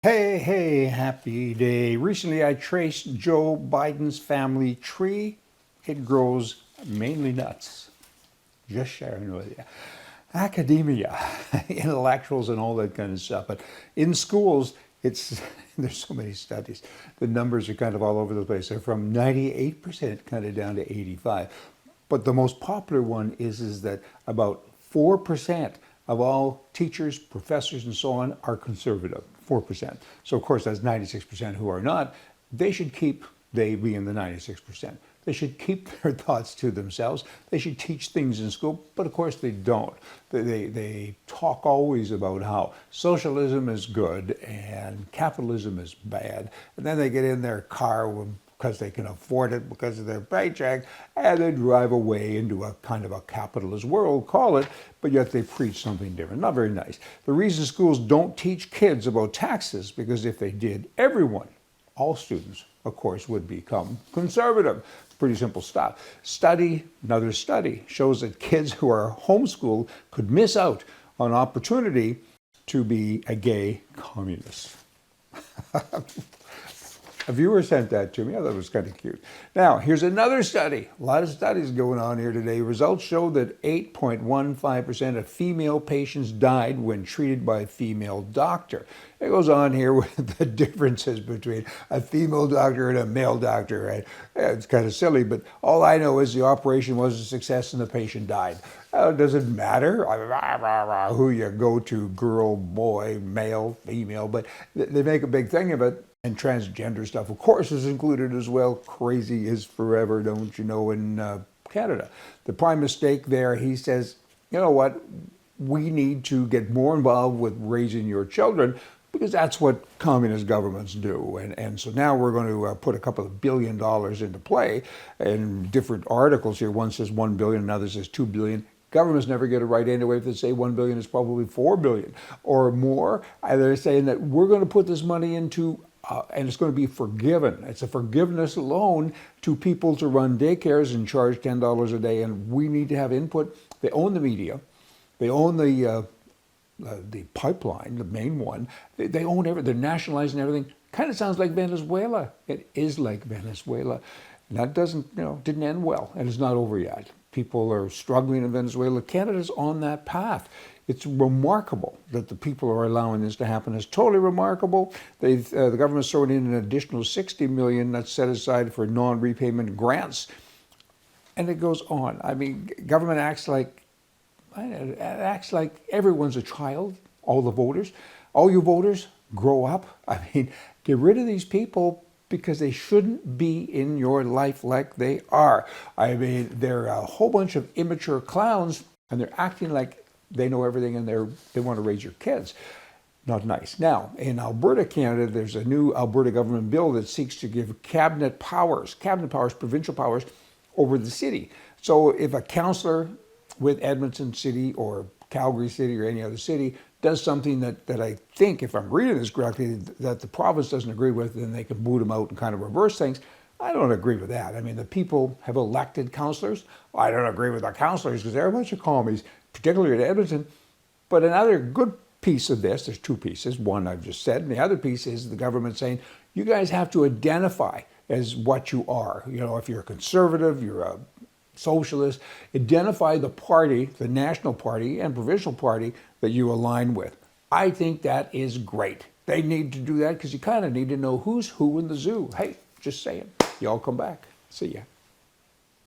Hey, happy day. Recently, I traced Joe Biden's family tree. It grows mainly nuts. Just sharing with you. Academia, intellectuals, and all that kind of stuff. But in schools, it's there's so many studies. The numbers are kind of all over the place. They're from 98% kind of down to 85. But the most popular one is that about 4% of all teachers, professors, and so on are conservative. 4%. So of course that's 96% who are not. They being the 96%. They should keep their thoughts to themselves. They should teach things in school, but of course they don't. They talk always about how socialism is good and capitalism is bad. And then they get in their car because they can afford it because of their paycheck, and they drive away into a kind of a capitalist world, call it, but yet they preach something different. Not very nice. The reason schools don't teach kids about taxes, because if they did, everyone, all students, of course, would become conservative. Pretty simple stuff. Another study shows that kids who are homeschooled could miss out on opportunity to be a gay communist. A viewer sent that to me. I thought it was kind of cute. Now, here's another study. A lot of studies going on here today. Results show that 8.15% of female patients died when treated by a female doctor. It goes on here with the differences between a female doctor and a male doctor. Right? It's kind of silly, but all I know is the operation was a success and the patient died. It doesn't matter who you go to, girl, boy, male, female, but they make a big thing of it. And transgender stuff, of course, is included as well. Crazy is forever, don't you know, in Canada. The prime mistake there, he says, you know what, we need to get more involved with raising your children because that's what communist governments do. And so now we're going to put a couple of $1 billion into play. And different articles here, one says 1 billion, another says 2 billion. Governments never get it right anyway. If they say 1 billion, it's probably 4 billion or more. And they're saying that we're going to put this money into and it's going to be forgiven. It's a forgiveness loan to people to run daycares and charge $10 a day. And we need to have input. They own the media. They own the pipeline, the main one. They own everything. They're nationalizing everything. Kind of sounds like Venezuela. It is like Venezuela. And that didn't end well. And it's not over yet. People are struggling in Venezuela. Canada's on that path. It's remarkable that the people are allowing this to happen. It's totally remarkable. The government's throwing in an additional $60 million that's set aside for non-repayment grants. And it goes on. I mean, government acts like everyone's a child, all the voters. All you voters, grow up. I mean, get rid of these people because they shouldn't be in your life like they are. I mean, they're a whole bunch of immature clowns, and they're acting like they know everything and they want to raise your kids. Not nice. Now, in Alberta, Canada, there's a new Alberta government bill that seeks to give cabinet powers, provincial powers over the city. So if a councillor with Edmonton City or Calgary City or any other city does something that I think, if I'm reading this correctly, that the province doesn't agree with, then they can boot them out and kind of reverse things. I don't agree with that. I mean, the people have elected councillors. I don't agree with the councillors because they're a bunch of commies, particularly at Edmonton. But another good piece of this, there's two pieces. One I've just said, and the other piece is the government saying, you guys have to identify as what you are. You know, if you're a conservative, you're a socialist, identify the party, the national party and provincial party that you align with. I think that is great. They need to do that because you kind of need to know who's who in the zoo. Hey, just saying. Y'all come back. See ya.